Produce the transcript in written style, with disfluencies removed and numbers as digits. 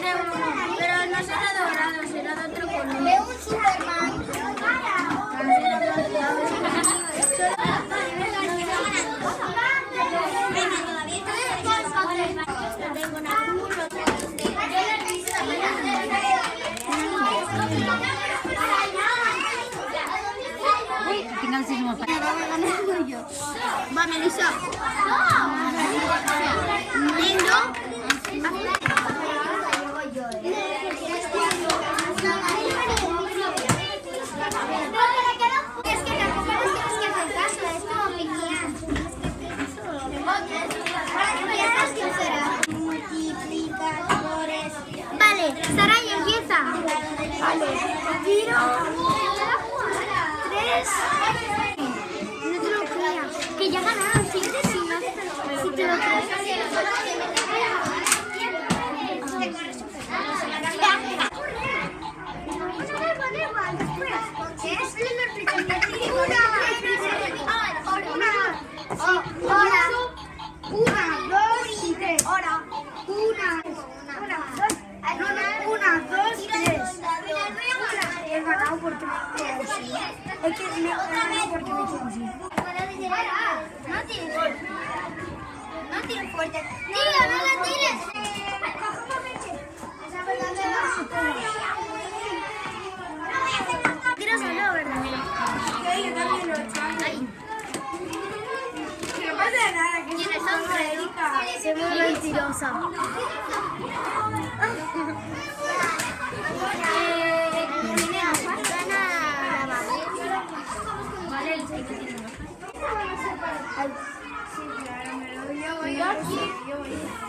tiene uno, pero no será dorado, será de otro color. De un Superman. Va, Melissa. Lindo. Es que tampoco nos tienes que hacer caso, es como pequeña. Multiplicadores. Vale, Saray empieza. Vale. Tiro. 3. No te lo creas. Que ya ganaron, si te lo crees. He ganado porque me quedo así. Es que me he ganado porque me quedo así. No tires fuerte. No tires fuerte. Tira, no la tires. Tiro solo, ¿verdad? Yo también lo he hecho. Que no pasa nada, que ¿Quiénes son son? Erika. Soy muy mentirosa. Sí, claro, me lo llevo yo.